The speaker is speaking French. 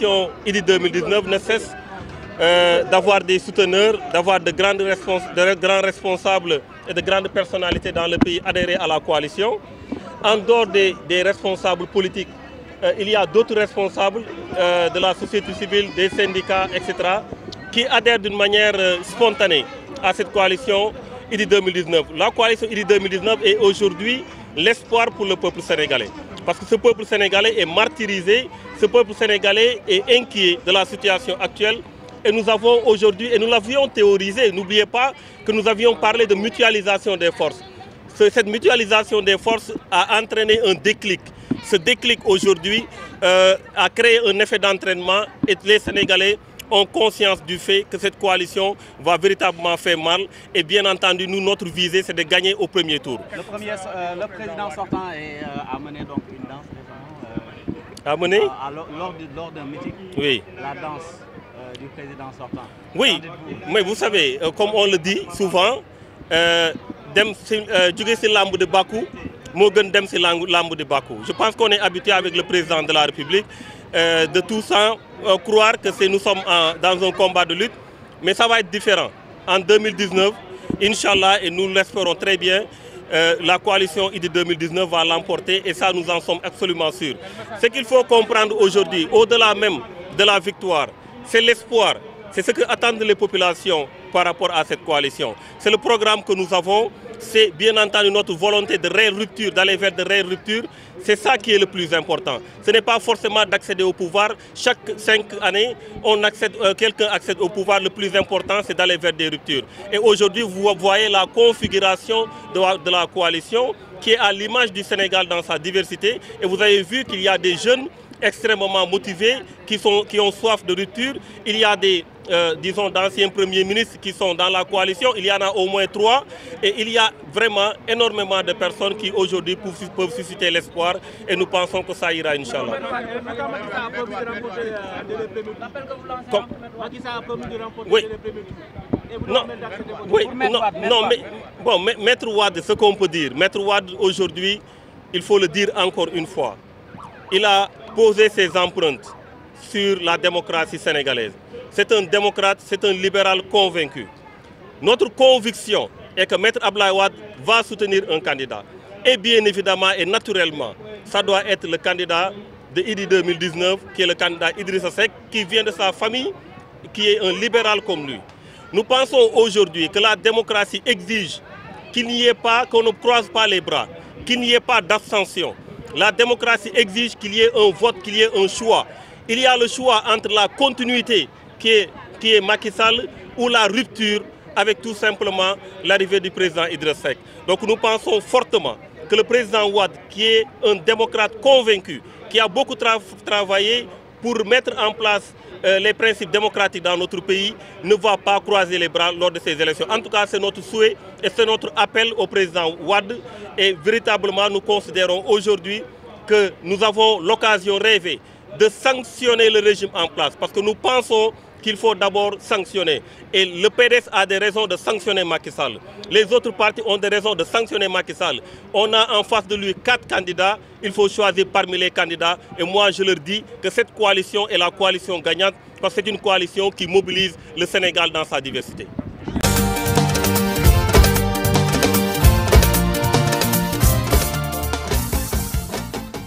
coalition IDI 2019 ne cesse d'avoir des souteneurs, d'avoir de grands responsables et de grandes personnalités dans le pays adhérer à la coalition. En dehors des responsables politiques, il y a d'autres responsables de la société civile, des syndicats, etc., qui adhèrent d'une manière spontanée à cette coalition IDI 2019. La coalition IDI 2019 est aujourd'hui l'espoir pour le peuple sénégalais. Parce que ce peuple sénégalais est martyrisé, ce peuple sénégalais est inquiet de la situation actuelle. Et nous avons aujourd'hui, et nous l'avions théorisé, n'oubliez pas que nous avions parlé de mutualisation des forces. Cette mutualisation des forces a entraîné un déclic. Ce déclic aujourd'hui a créé un effet d'entraînement et les Sénégalais ont conscience du fait que cette coalition va véritablement faire mal. Et bien entendu, nous, notre visée, c'est de gagner au premier tour. Le président sortant a mené donc une danse a mené lors d'un meeting. Oui. La danse du président sortant. Oui, mais vous savez, comme on le dit souvent, jóge ci lamb de Bakou moo gën dem ci lamb de Bakou. Je pense qu'on est habitué avec le président de la République de tout sans croire que nous sommes dans un combat de lutte, mais ça va être différent. En 2019, Inch'Allah, et nous l'espérons très bien, la coalition IDI 2019 va l'emporter et ça nous en sommes absolument sûrs. Ce qu'il faut comprendre aujourd'hui, au-delà même de la victoire, c'est l'espoir, c'est ce que attendent les populations par rapport à cette coalition. C'est le programme que nous avons, c'est bien entendu notre volonté de réelle rupture, d'aller vers de réelles ruptures. C'est ça qui est le plus important. Ce n'est pas forcément d'accéder au pouvoir. Chaque 5 années, quelqu'un accède au pouvoir. Le plus important, c'est d'aller vers des ruptures. Et aujourd'hui, vous voyez la configuration de la coalition qui est à l'image du Sénégal dans sa diversité. Et vous avez vu qu'il y a des jeunes extrêmement motivés, qui ont soif de rupture. Il y a des, disons, d'anciens premiers ministres qui sont dans la coalition. Il y en a au moins 3. Et il y a vraiment énormément de personnes qui aujourd'hui peuvent susciter l'espoir. Et nous pensons que ça ira, Inch'Allah. Oui. Non, oui, non, mais bon, Maître Wade, ce qu'on peut dire, Maître Wade aujourd'hui, il faut le dire encore une fois, il a posé ses empreintes sur la démocratie sénégalaise. C'est un démocrate, c'est un libéral convaincu. Notre conviction est que Maître Abdoulaye Wade va soutenir un candidat. Et bien évidemment et naturellement, ça doit être le candidat de IDI 2019, qui est le candidat Idrissa Seck, qui vient de sa famille, qui est un libéral comme lui. Nous pensons aujourd'hui que la démocratie exige qu'il n'y ait pas, qu'on ne croise pas les bras, qu'il n'y ait pas d'abstention. La démocratie exige qu'il y ait un vote, qu'il y ait un choix. Il y a le choix entre la continuité qui est Macky Sall ou la rupture avec tout simplement l'arrivée du président Idrissa Seck. Donc nous pensons fortement que le président Wade, qui est un démocrate convaincu, qui a beaucoup travaillé pour mettre en place les principes démocratiques dans notre pays, ne va pas croiser les bras lors de ces élections. En tout cas, c'est notre souhait et c'est notre appel au président Wade. Et véritablement, nous considérons aujourd'hui que nous avons l'occasion rêvée de sanctionner le régime en place. Parce que nous pensons qu'il faut d'abord sanctionner. Et le PDS a des raisons de sanctionner Macky Sall. Les autres partis ont des raisons de sanctionner Macky Sall. On a en face de lui 4 candidats. Il faut choisir parmi les candidats. Et moi, je leur dis que cette coalition est la coalition gagnante parce que c'est une coalition qui mobilise le Sénégal dans sa diversité.